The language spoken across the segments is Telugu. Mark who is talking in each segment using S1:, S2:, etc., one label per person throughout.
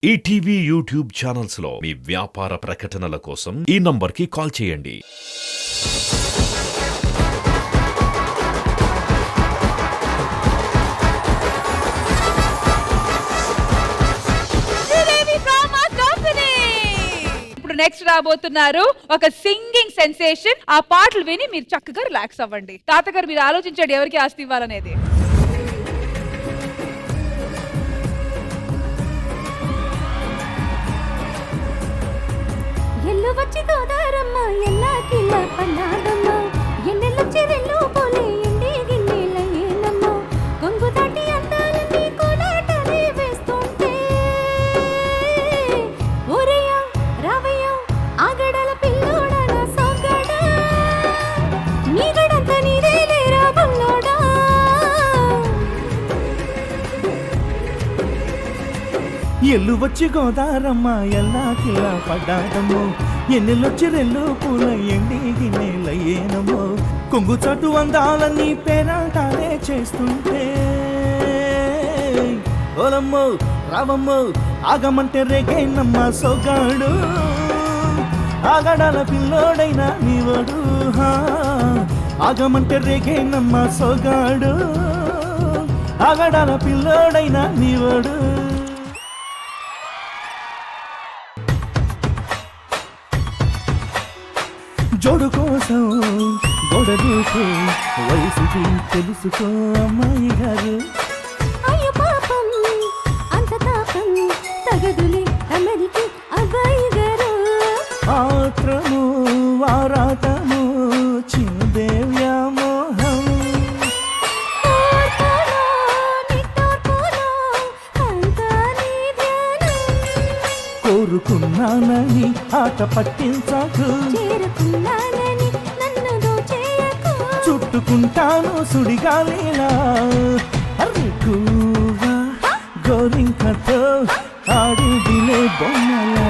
S1: ఈటీవీ యూట్యూబ్ ఛానల్స్ లో మీ వ్యాపార ప్రకటనల కోసం ఈ నంబర్కి కాల్ చేయండి.
S2: ఇప్పుడు నెక్స్ట్ రాబోతున్నారు ఒక సింగింగ్ సెన్సేషన్. ఆ పాటలు విని మీరు చక్కగా రిలాక్స్ అవ్వండి. తాతగారు మీరు ఆలోచించండి ఎవరికి ఆస్తి ఇవ్వాలనేది.
S3: వచ్చి గోదారమ్మ ఎల్లా కిల్ల పన్నాదమ్మ ఎన్నెల్లొచ్చి వెళ్ళు పోలే ఎండి గిన్నెలయ్యేనమ్మ కొంగు దాటి అందాలన్నీ కోలాటలే వేస్తుంటే ఊరయ్య రావయ్య ఆగడల పిల్లోడా నా సోగాడా నీగడంతా నీదే లేరా బుల్లోడా
S4: ఎల్లు వచ్చి గోదారమ్మ ఎల్లా కిల్ల పడ్డాదమ్మో ఎన్నెలొచ్చి రెల్లు పూల ఎండి గిన్నెలయ్యేనమ్మో కొంగు చాటు అందాలన్నీ పేరాటాలే చేస్తుంటే ఓలమ్మో రావమ్మో ఆగమంటే రేగేనమ్మ సోగాడు ఆగడాల పిల్లోడైనా నీవడు ఆగమంటే రేగేనమ్మ సోగాడు ఆగడాల పిల్లోడైనా నీవడు జోడు కోసం గొడవకు వయసుకి తెలుసుకో అమ్మాయి గారు
S3: అయ్యో పాపం అంత తాపం తగదులే అమెరికి అబ్బాయి గారు
S4: ఆత్రము వారాటము చిందేవ్యామోహం కోరుకున్నానని ఆట పట్టించాకు చుట్టుకుంటాను సుడిగాలిలా అర్రెక్కువా గోరింకతో ఆడిదిలే బొమ్మలా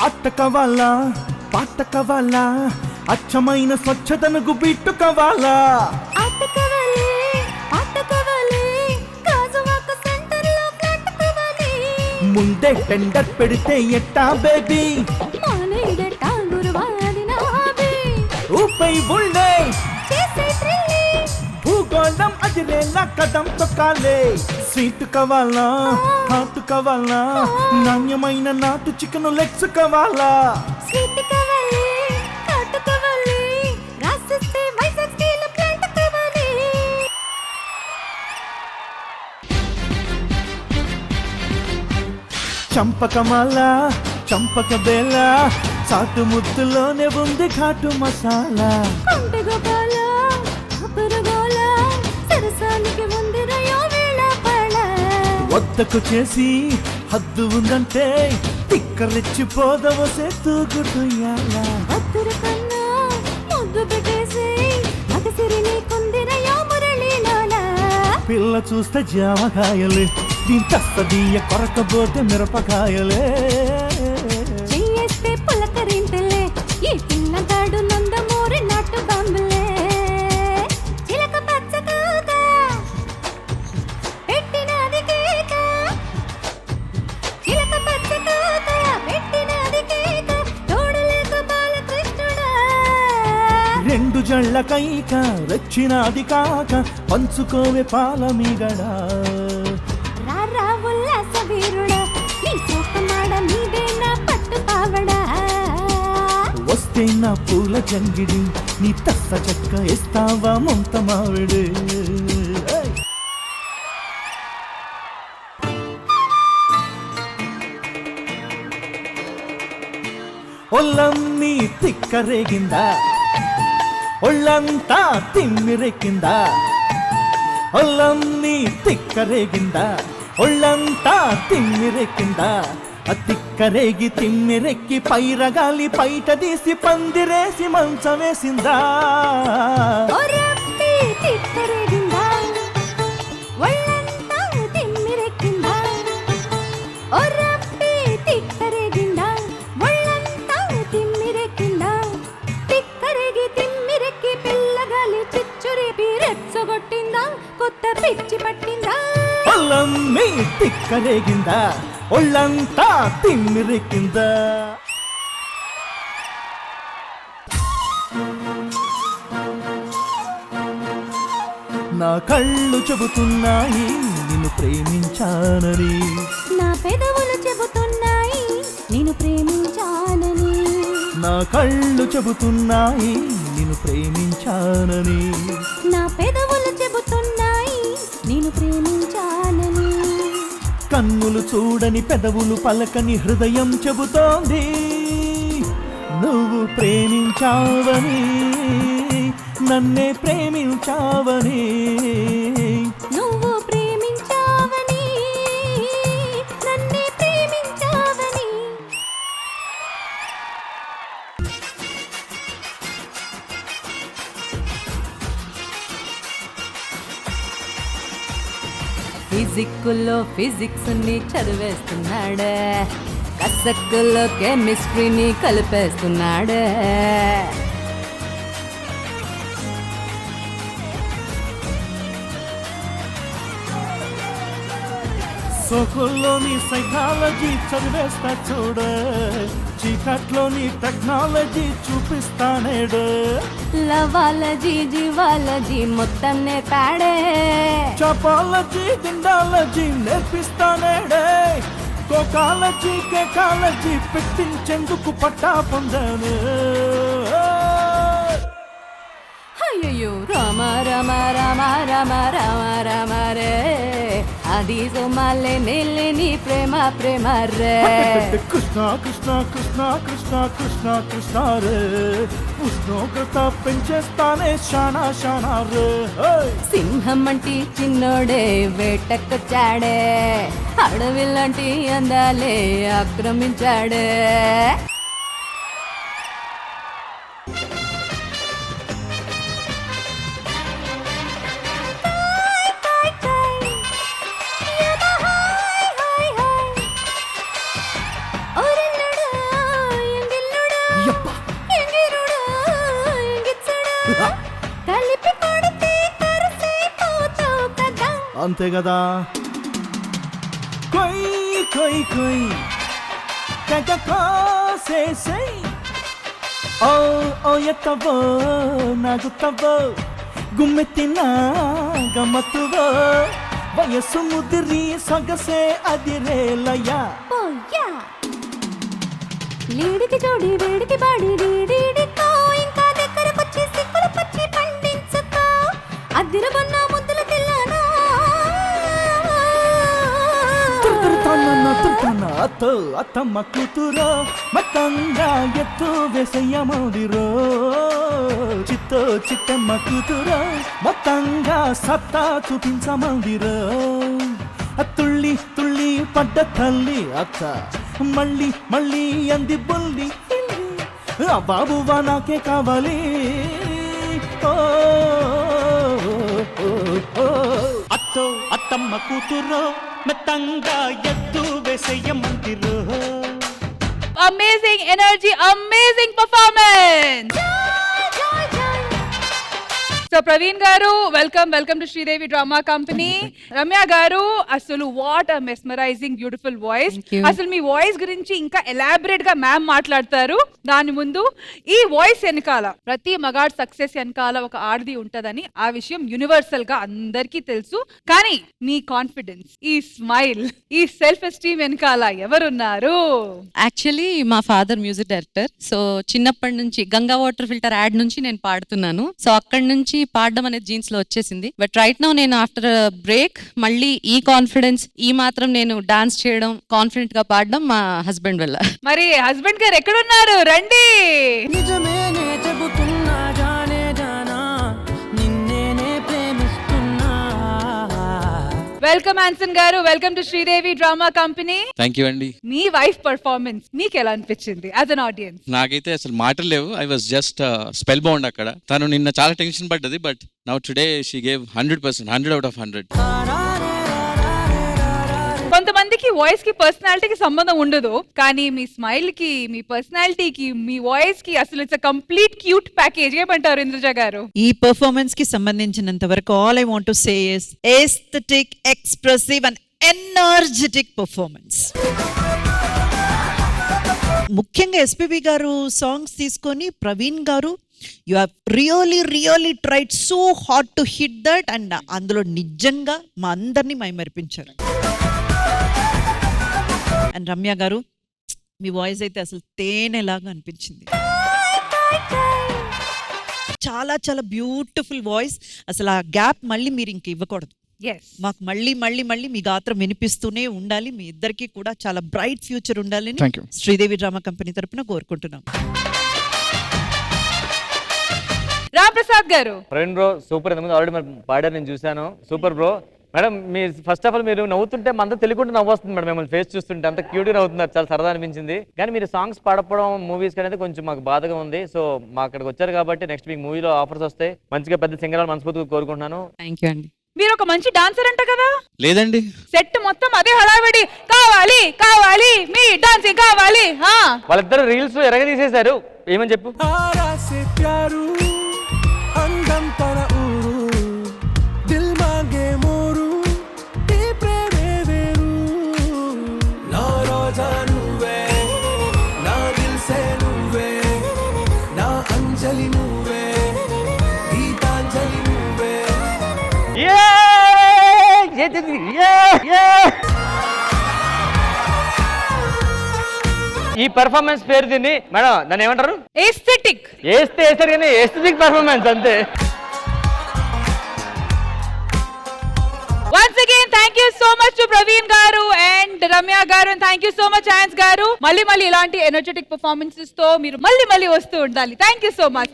S4: అట్ట కావాలా పాట కావాలా అచ్చమైన స్వచ్ఛతనకు బిట్టు కావాలా ముందే టెండర్ పెడితే ఎట్టా బేబీ ఊపై ఉండే భూగోళం అదిరేలా కదం తొక్కాలే స్వీట్ కావాలా హాట్ కావాలా నాణ్యమైన నాటు చికెన్ లెగ్స్ కావాలా చంపకమాల చంపక బేల చాటు ముద్దులోనే ఉంది ఘాటు మసాలా వద్దకు చేసి హద్దు ఉందంటే తిక్కరెచ్చిపోదవసే తూగుతుయాలా పిల్ల చూస్తే జామకాయలే దీని తస్తదీయ కొరకపోతే మిరపకాయలే
S3: చెయ్యేస్తే పులకరింతలే ఈ పిల్లగాడు నందమూరి నాటు బాంబులే చిలక పచ్చ కూత పెట్టినది కేక చిలక పచ్చ కూత పెట్టినది కేక తోడలేక బాలకృష్ణుడా
S4: రెండు జళ్ళ కైక రెచ్చినది కాక పంచుకోవే పాల మీగడా వస్తే నా పూల జంగిడి నీ తస్స చెక్క ఇస్తావా మొంత మావిడు ఒళ్ళన్నీ తిక్కరేగిందా ఒళ్ళంతా తిమ్మిరెక్కిందా ఒళ్ళన్నీ తిక్కరేగిందా ఒళ్ళంతా తిమ్మిరెక్కిందా తిక్కరేగి తిమ్మిరెక్కి పైరగాలి పైట తీసి పందిరేసి మంచమేసిందా
S3: తిక్కరేగిందా
S4: ఒళ్ళమ్మి తిక్కరేగిందా ఒళ్ళంతా తిమ్మిరెక్కిందా నా కళ్ళు చెబుతున్నాయి నిన్ను ప్రేమించానని
S3: నా పెదవులు చెబుతున్నాయి నేను ప్రేమించానని
S4: నా కళ్ళు చెబుతున్నాయి నిన్ను ప్రేమించానని
S3: నా పెదవులు చెబుతున్నాయి నేను ప్రేమించానని
S4: కన్నులు చూడని పెదవులు పలకని హృదయం చెబుతోంది నువ్వు ప్రేమించావని నన్నే ప్రేమించావని
S3: నువ్వు ప్రేమించావని నన్నే ప్రేమించావని ఫిజిక్లో ఫిజిక్స్ ని చదివేస్తున్నాడే కసక్కులో కెమిస్ట్రీని కలిపేస్తున్నాడే
S4: సోకుల్లోని సైకాలజీ చదివేస్తా చూడ చీకట్లోని టెక్నాలజీ చూపిస్తానేడు
S3: లవాలజీ జీవాలజీ మొత్తం నేర్పాడే
S4: చపాలజీ దిండాలజీ నేర్పిస్తానేడే కోకాలజీ కేకాలజీ పెట్టించేందుకు పట్టా పొందాను
S3: అయ్యో రామ రామ రామ రామ రామ రామ రే అది సోమాలే నెల్లేని ప్రేమ ప్రేమ రే
S4: కృష్ణ కృష్ణ కృష్ణ కృష్ణ కృష్ణ కృష్ణ రే ఉష్ణోగ్రత పెంచేస్తానే శానా శానా రే
S3: సింహం అంటే చిన్నోడే వేటకొచ్చాడే అడవిలాంటి అందాలే ఆక్రమించాడే కలిపి కొడితే కరసైపోతావు కదా
S4: అంతే కదా కొయ్ కొయ్ కొయ్ తెగ కోసేసై ఓ ఓ ఎత్తవో నాగుత్తవో గుమ్మెత్తిన గమ్మత్తువో వయస్సు ముదిరి సొగసే అదిరేలయ్యా
S3: పోయా లీడికి జోడి వేడికి బాడి డీడీడికో ఇంకా దగ్గరకొచ్చి సిక్కులు పచ్చి పండించుకో అద్దిరబన్న ముద్దుల తెల్లనా
S4: అత్తో అత్తమ్మ కూతురో మతంగా ఎత్తు వేసయ్యమోదిరో చిత్తో చిట్టమ్మ కూతురో మొత్తంగా సత్తా చూపించమందిరో తుళ్ళి తుళ్ళి పడ్డ తల్లి అత్త మళ్ళీ మళ్ళీ అంది బొల్లి బాబువా నాకే కావాలి
S5: అత్తో అత్తమ్మ కూతురో మెత్తంగా ఎత్తు వేసేయమంతిరో
S2: amazing energy, amazing performance. So Praveen గారు welcome to Sridevi drama company. Ramya గారు అసలు what a mesmerising beautiful voice. అసలు మీ వాయిస్ గురించి ఇంకా ఎలాబరేట్ గా మ్యామ్ మాట్లాడతారు. దాని ముందు ఈ వాయిస్ వెనకాల ప్రతి మగాడ్ సక్సెస్ వెనకాల ఒక ఆడది ఉంటదని ఆ విషయం యూనివర్సల్ గా అందరికీ తెలుసు. కానీ మీ కాన్ఫిడెన్స్, ఈ స్మైల్, ఈ సెల్ఫ్ ఎస్టీమ్ వెనకాల ఎవరున్నారు?
S6: యాక్చువల్లీ మా ఫాదర్ మ్యూజిక్ డైరెక్టర్. సో చిన్నప్పటి నుంచి గంగా వాటర్ ఫిల్టర్ యాడ్ నుంచి నేను పాడుతున్నాను. సో అక్కడి నుంచి పాడడం అనేది జీన్స్ లో వచ్చేసింది. బట్ రైట్ నౌ నేను ఆఫ్టర్ బ్రేక్ మళ్ళీ ఈ కాన్ఫిడెన్స్, ఈ మాత్రం నేను డాన్స్ చేయడం, కాన్ఫిడెంట్ గా పాడడం మా హస్బెండ్ వల్ల.
S2: మరి హస్బెండ్ గారు ఎక్కడున్నారు? రండి.
S7: నిజమేనే చెబుతున్నా జానే జానా నిన్నేనే ప్రేమిస్తున్నా.
S2: వెల్కమ్ ఆన్సన్ గారు, welcome to Sridevi drama company.
S8: Thank you అండి.
S2: మీ వైఫ్ పర్ఫార్మెన్స్ మీకు ఎలా అనిపించింది యాజ్ అన్ ఆడియన్స్?
S8: నాకైతే అసలు మాటలు లేవు. I was just spell bound అక్కడ. తను నిన్న చాలా టెన్షన్ పడ్డది, but now today she gave 100%, 100 out of 100.
S2: కొంతమందికి వాయిస్ కి పర్సనాలిటీకి సంబంధం ఉండదు, కానీ మీ స్మైల్ కి, మీ పర్సనాలిటీకి, మీ వాయిస్ కి అసలు ఇట్స్ కంప్లీట్ క్యూట్ ప్యాకేజ్. ఏమంటారు ఇంద్రజ గారు?
S9: ఈ పర్ఫార్మెన్స్ కి సంబంధించినంత వరకు all I want to say is aesthetic, expressive and energetic performance. ముఖ్యంగా ఎస్పీబీ గారు సాంగ్స్ తీసుకొని ప్రవీణ్ గారు you have really tried so hard to hit that, and అందులో నిజంగా మా అందరినీ మైమరిపించారు. అండ్ రమ్య గారు మీ వాయిస్ అయితే అసలు తేనెలాగా అనిపించింది. చాలా చాలా బ్యూటిఫుల్ వాయిస్. అసలు ఆ గ్యాప్ మళ్ళీ మీరు ఇంక ఇవ్వకూడదు. మాకు మళ్ళీ మీ గాత్రం వినిపిస్తూనే ఉండాలి. మీ ఇద్దరికి కూడా చాలా బ్రైట్ ఫ్యూచర్ ఉండాలని శ్రీదేవి డ్రామా కంపెనీ తరపున కోరుకుంటున్నాం.
S2: రామ్ ప్రసాద్ గారు.
S10: Praveen bro super. ఇంతకుముందు ఆల్రెడీ మరి పాడారు, నేను చూశాను. Super bro. మేడం మీరు ఫస్ట్ ఆఫ్ ఆల్ మీరు నవ్వుతుంటే అంతా తెలియకుండా నవ్వు వస్తుంది మేడం. మిమ్మల్ని ఫేస్ చూస్తుంటే అంత క్యూట్గా నవ్వుతున్నారు, చాలా సరదా అనిపించింది. కానీ మీరు సాంగ్స్ పాడపడం మూవీస్ అనేది కొంచెం మాకు బాధగా ఉంది. సో మా అక్కడికి వచ్చారు కాబట్టి నెక్స్ట్ మీకు మూవీలో ఆఫర్స్ వస్తాయి. మంచిగా పెద్ద సింగర్ మనస్ఫూర్తిగా కోరుకుంటున్నాను.
S6: థ్యాంక్ యూ అండి.
S2: మీరు ఒక మంచి డాన్సర్ అంట కదా?
S8: లేదండి,
S2: సెట్ మొత్తం అదే హడావిడి, కావాలి మీ డాన్సింగ్ కావాలి.
S10: వాళ్ళిద్దరు రీల్స్ ఎరగ తీసేశారు. ఏమని చెప్పు.
S4: ఆరాసే ప్యారు అందం తన ఊరు దిల్ మాంగే మోరు ఈ ప్రేమే వేరు నా రోజా నువ్వే నా దిల్ సే నువ్వే నా అంజలి నువ్వే గీతాంజలి నువ్వే.
S10: ఈ పెర్ఫార్మెన్స్ పేరు దీన్ని మేడం దాన్ని ఏమంటారు?
S2: ఎస్థెటిక్.
S10: వేస్తారు కానీ ఎస్థెటిక్ పెర్ఫార్మెన్స్ అంతే.
S2: Once again, thank you so much to Praveen garu and Ramya garu, and thank you so much Hans garu. మళ్ళీ ఇలాంటి ఎనర్జెటిక్ పర్ఫార్మెన్సెస్ తో మీరు మళ్ళీ వస్తూ ఉండాలి. Thank you so much.